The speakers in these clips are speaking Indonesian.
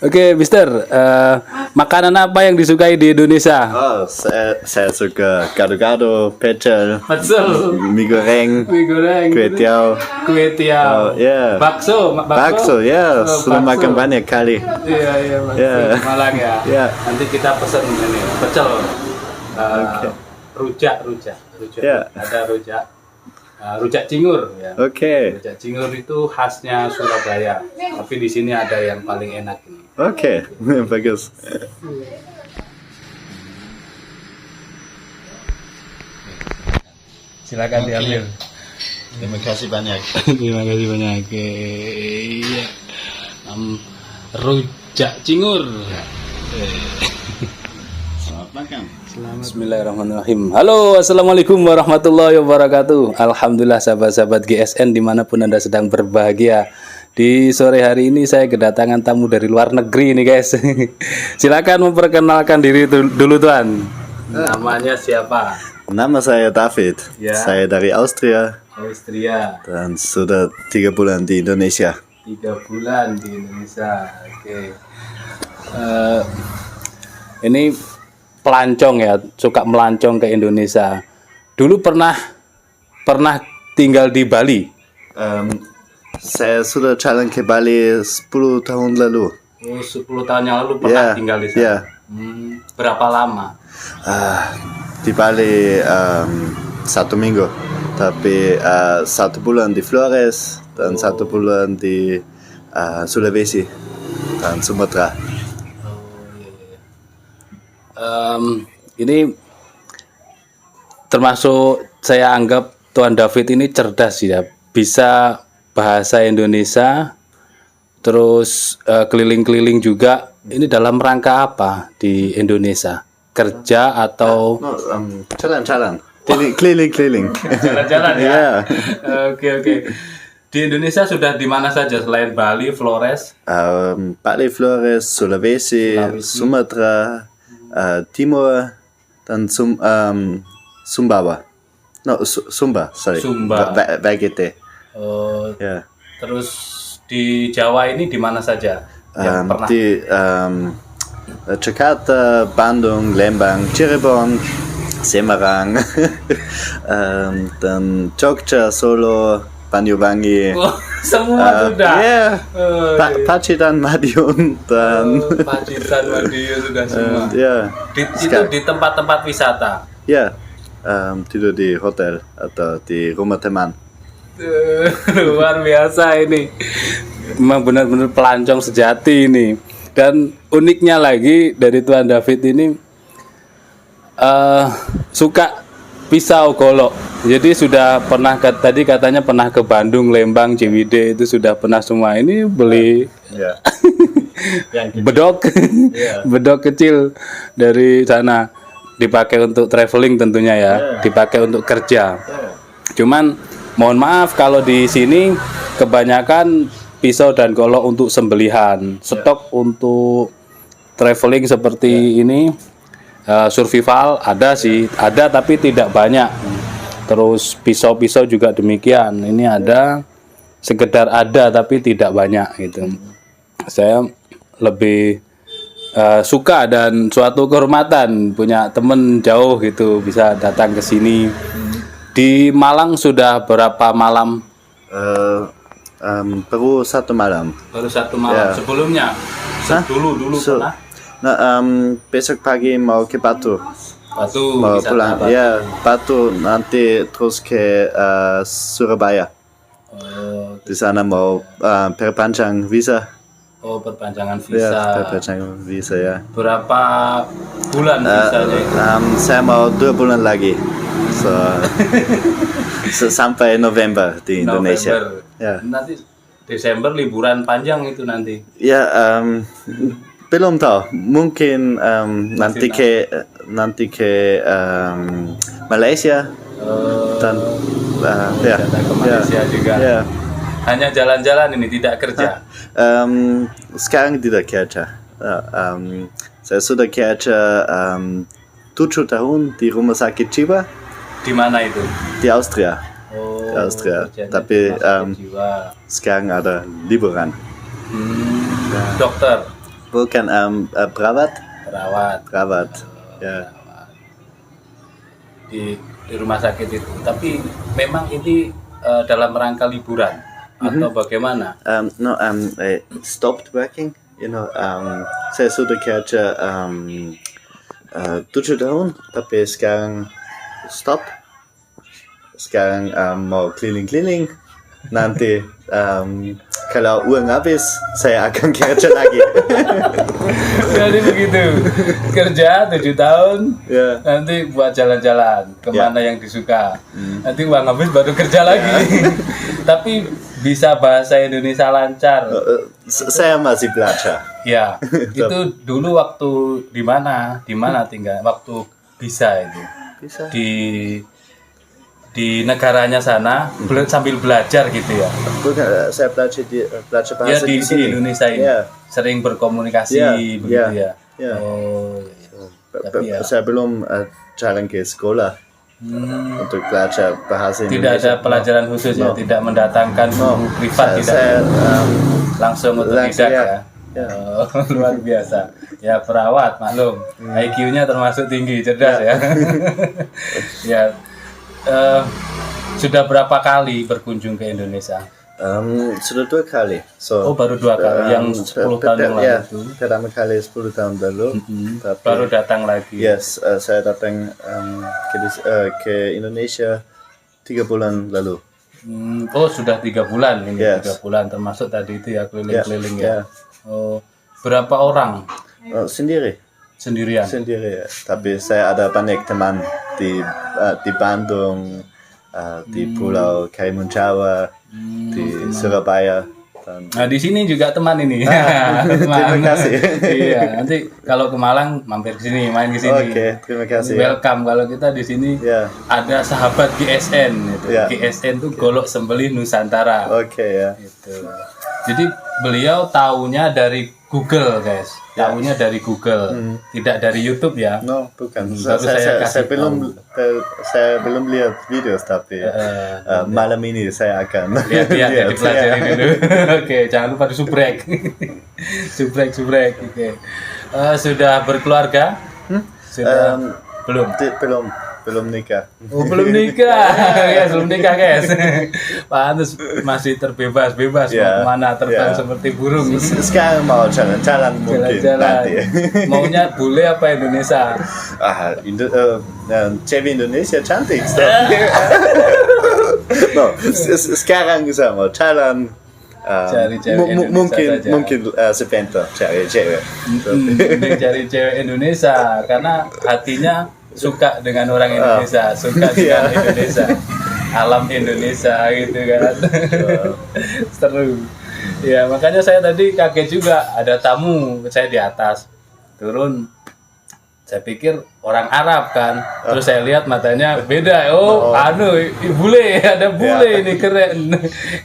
Oke, Mister, makanan apa yang disukai di Indonesia? Oh, saya suka gado-gado, pecel, Pecel, mie goreng, mie goreng, kue tiaw. kue tiaw, Oh, ya. Bakso, ya. Sudah makan banyak kali. Iya, bakso Ya. di Malang ya. Ya. Nanti kita pesen ini pecel, Oke. rujak. Ya. Ada rujak, rujak cingur ya. Oke, Rujak cingur itu khasnya Surabaya, tapi di sini ada yang paling enak ini. oke, bagus. Silakan diambil. Terima kasih banyak. Terima kasih banyak. Iya. Rujak cingur. Selamat makan. Bismillahirrahmanirrahim. Halo, assalamualaikum warahmatullahi wabarakatuh. Alhamdulillah sahabat-sahabat GSN dimanapun Anda sedang berbahagia. Di sore hari ini saya kedatangan tamu dari luar negeri nih guys. Silakan memperkenalkan diri dulu Tuan. Namanya siapa? Nama saya David. Ya. Saya dari Austria Austria. dan sudah 3 bulan di Indonesia. 3 bulan di Indonesia. Oke. Ini pelancong ya, suka melancong ke Indonesia. Dulu pernah tinggal di Bali. Saya sudah jalan ke Bali 10 tahun lalu. Oh, 10 tahun yang lalu pernah Ya, tinggal di sana. ya. Berapa lama? Di Bali 1 minggu, tapi 1 bulan di Flores dan 1 bulan di Sulawesi dan Sumatera. Ini termasuk saya anggap Tuan David ini cerdas ya, bisa bahasa Indonesia, terus keliling-keliling juga. Ini dalam rangka apa di Indonesia? Kerja atau Jalan-jalan, keliling-keliling. jalan-jalan ya? Ya. Oke. Di Indonesia sudah di mana saja selain Bali, Flores? Bali, Flores, Sulawesi, Sumatera, Timur, dan Sumbawa. Sumba, sorry. Sumba. Bagete. Ya. Terus di Jawa ini di mana saja yang pernah? Di Jakarta, Bandung, Lembang, Cirebon, Semarang, dan Jogja, Solo, Banyuwangi. Oh, semua sudah. Ya, Oh, Pacitan, Madiun, dan Pacitan, Madiun sudah semua. ya, Itu di tempat-tempat wisata. ya, tidur di hotel atau di rumah teman. Luar biasa ini. Memang benar-benar pelancong sejati ini. Dan uniknya lagi dari Tuan David ini suka pisau golok. Jadi sudah pernah tadi katanya pernah ke Bandung, Lembang, Ciwidey, itu sudah pernah semua. Ini beli Ya. bedok, bedok kecil dari sana, dipakai untuk traveling tentunya ya, dipakai untuk kerja. Cuman mohon maaf kalau di sini kebanyakan pisau dan golok untuk sembelihan, stok untuk traveling seperti ini, survival ada sih, ada tapi tidak banyak. Terus pisau-pisau juga demikian, ini ada, sekedar ada tapi tidak banyak gitu. Saya lebih suka dan suatu kehormatan punya temen jauh gitu bisa datang ke sini. Di Malang sudah berapa malam? Baru 1 malam. Baru 1 malam. Ya. Sebelumnya? Dulu pernah? Nah, besok pagi mau ke Batu. Batu, Mau wisata pulang. Batu. Ya, Batu nanti terus ke Surabaya. Oh, Di sana mau perpanjang visa. oh, perpanjangan Ya, visa. perpanjangan visa ya. Berapa bulan visanya itu? Saya mau 2 bulan lagi. Sampai November di Indonesia. November. Ya. Nanti Desember liburan panjang itu nanti. Ya, belum tahu. Mungkin nanti ke Malaysia dan ya. Datang ke Malaysia juga. Ya. Hanya jalan-jalan ini, tidak kerja. Sekarang tidak kerja. Saya sudah kerja 7 tahun di rumah sakit jiwa Di mana itu? di Austria. Oh, Di Austria. kerjanya Tapi di rumah sakit jiwa. sekarang ada liburan. Dokter. Bukan perawat. Perawat Ya. di rumah sakit itu. Tapi memang ini dalam rangka liburan atau bagaimana? No, I stopped working. Saya sudah kerja 7 tahun, tapi sekarang stop. Sekarang mau keliling-keliling. Nanti kalau uang habis, saya akan kerja lagi. Jadi begitu, kerja 7 tahun, Ya. nanti buat jalan-jalan kemana yang disuka. Nanti uang habis baru kerja lagi. Tapi bisa bahasa Indonesia lancar. Saya masih belajar. Ya, itu dulu waktu di mana tinggal, waktu bisa itu Bisa. di negaranya sana sambil belajar gitu ya. Bukan, saya belajar Ya bahasa di sini. Indonesia ini Ya. sering berkomunikasi Ya, begitu ya, ya. ya. Oh, iya. Tapi ya. Saya belum jalan ke sekolah untuk belajar bahasa Tidak Indonesia. ada pelajaran khusus ya, No. tidak mendatangkan guru privat, tidak Saya langsung otodidak ya. Ya. Oh, luar biasa. Ya perawat maklum, IQ-nya termasuk tinggi, cerdas ya. Ya. Sudah berapa kali berkunjung ke Indonesia? Sudah 2 kali. So, Oh baru 2 kali, yang 10 tahun yang lalu ya, itu. pertama kali 10 tahun lalu. Tapi, Baru datang lagi. yes, saya datang ke Indonesia 3 bulan lalu. Oh sudah 3 bulan ini, Yes. 3 bulan termasuk tadi itu ya keliling-keliling ya. Ya. Oh berapa orang Sendiri. sendirian? Ya. Tapi saya ada banyak teman di Bandung, di Pulau Karimun Jawa, di Surabaya. Dan Nah di sini juga teman ini. terima kasih. Iya nanti kalau ke Malang mampir ke sini, main ke sini. Oke, terima kasih. Welcome kalau kita di sini. Ya. Ada sahabat GSN itu. Ya. GSN itu Golok Sembelih Nusantara. Oke ya. Gitu. Jadi beliau taunya dari Google guys, taunya dari Google, tidak dari YouTube ya. No, bukan. Baru saya kasih Saya belum lihat video, tapi malam ini saya akan Lihat-lihat ya, lihat. dipelajari dulu. Oke, jangan lupa disubrek. subrek. Oke. Sudah berkeluarga? Sudah belum. Belum nikah. Oh, belum nikah. Ya, belum nikah, guys. Pantes masih terbebas mau Ya, kemana terbang ya. seperti burung. Sekarang mau jalan-jalan mungkin Jalan-jalan. nanti. Maunya bule apa Indonesia? Cewek Indonesia cantik. No, sekarang saya mau jalan. Cari cewek Indonesia Mungkin saja. sebentar cari cewek. Mending cari cewek Indonesia karena hatinya suka dengan orang Indonesia, suka dengan Indonesia, alam Indonesia gitu kan. Seru. Ya makanya saya tadi kaget juga, ada tamu, saya di atas turun, saya pikir orang Arab kan, terus saya lihat matanya beda. Bule, ada bule ini,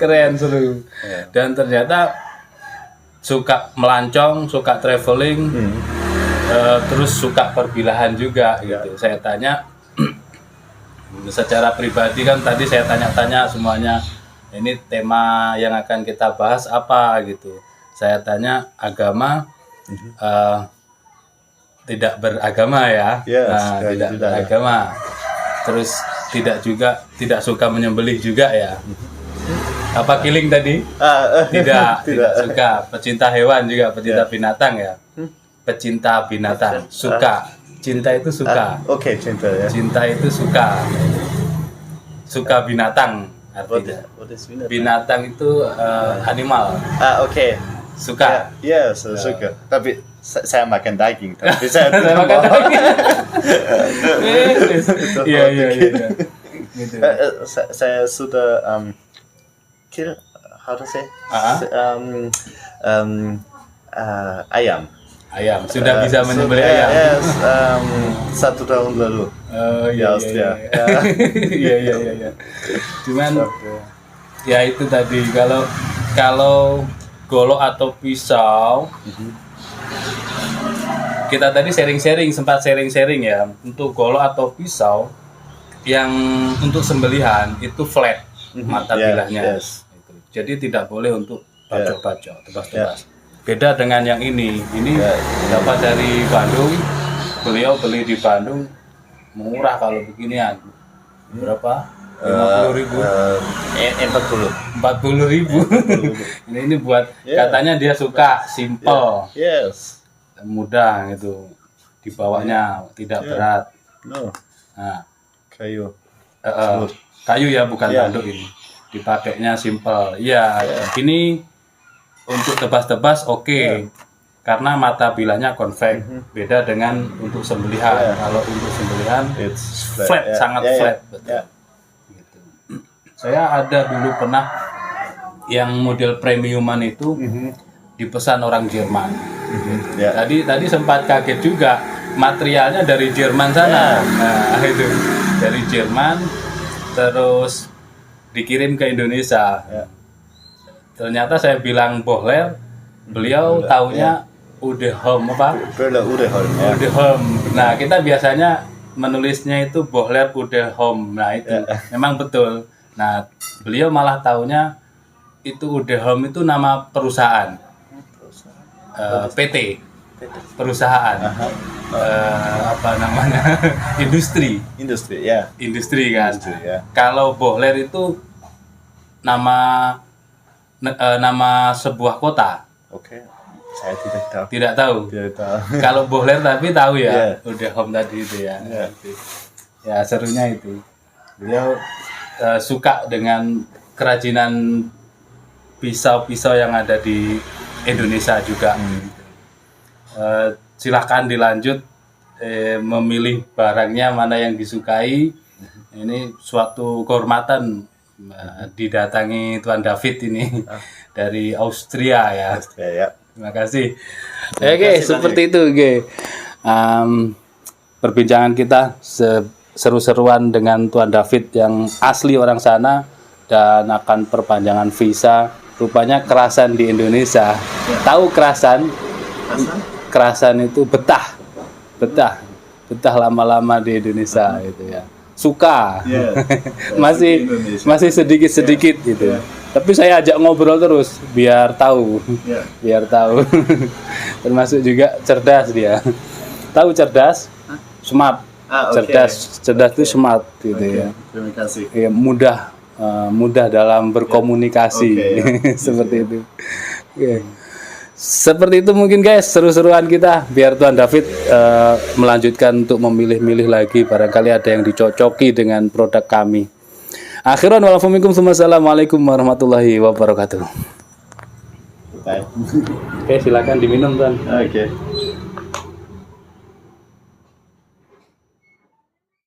keren seru. Dan ternyata suka melancong, suka traveling. Terus suka perbilahan juga gitu. Saya tanya secara pribadi kan, tadi saya tanya-tanya semuanya, ini tema yang akan kita bahas apa gitu. Saya tanya agama, tidak beragama ya. Yes, tidak tidak. beragama. Terus tidak suka menyembelih juga ya. Apa killing tadi? Tidak suka. Pecinta hewan juga, pecinta binatang ya. Pecinta binatang, suka. Cinta itu suka. Oke, cinta ya. Cinta itu suka. Suka binatang artinya. What is binatang? Binatang itu animal. Oke. Suka. Ya, suka. Tapi saya makan daging. Tapi saya Saya tidak makan mau. daging. Iya. Gitu. Saya sudah kill. How to say? Ayam. Ayam, sudah bisa menyembelih ayam. Yes, 1 tahun lalu. Oh Di iya. Austria. Iya. Cuman ya itu tadi, kalau golok atau pisau, kita tadi sempat sharing ya, untuk golok atau pisau yang untuk sembelihan itu flat mata bilahnya. Yes. Jadi tidak boleh untuk bacok-bacok, tebas-tebas. Beda dengan yang ini. Ini dapat dari Bandung. Beliau beli di Bandung murah kalau beginian. Berapa? 50.000. 40.000. Ini buat katanya dia suka simple. Yes. Mudah gitu. Dibawanya tidak berat. No. Nah, Kayu. kayu ya, bukan tanduk ini. Dipakainya simple. Iya, ini untuk tebas-tebas oke. Karena mata bilanya konveks. Beda dengan untuk sembelihan. Kalau untuk sembelihan It's flat, sangat flat. Betul. Gitu. Saya ada dulu pernah yang model premiuman itu dipesan orang Jerman. Tadi sempat kaget juga, materialnya dari Jerman sana. Nah, itu dari Jerman terus dikirim ke Indonesia. Ternyata saya bilang Bohler, beliau taunya Udeholm apa? Udeholm. Nah, kita biasanya menulisnya itu Bohler Udeholm. Nah, itu memang betul. Nah, beliau malah taunya itu Udeholm itu nama perusahaan. PT. Perusahaan. Apa namanya? Industri kan. Kalau Bohler itu nama sebuah kota. Oke. Saya tidak tahu. Kalau Bohler tapi tahu ya. Udah home tadi itu ya. Ya, serunya itu. Beliau suka dengan kerajinan pisau-pisau yang ada di Indonesia juga. Silakan dilanjut memilih barangnya mana yang disukai. Ini suatu kehormatan didatangi Tuan David ini dari Austria ya. Terima kasih. Oke, seperti itu, perbincangan kita seru-seruan dengan Tuan David yang asli orang sana dan akan perpanjangan visa. Rupanya kerasan di Indonesia. Tahu kerasan? Kerasan itu betah lama-lama di Indonesia itu ya. Suka, masih sedikit gitu. Tapi saya ajak ngobrol terus biar tahu. Termasuk juga cerdas dia. Tahu cerdas? Smart. Cerdas itu smart gitu ya. Terima kasih. Ya, mudah dalam berkomunikasi seperti itu. Seperti itu mungkin guys, seru-seruan kita biar Tuan David melanjutkan untuk memilih-milih lagi, barangkali ada yang dicocoki dengan produk kami. Akhiran wassalamualaikum warahmatullahi wabarakatuh. Oke, silakan diminum Tuan. Oke.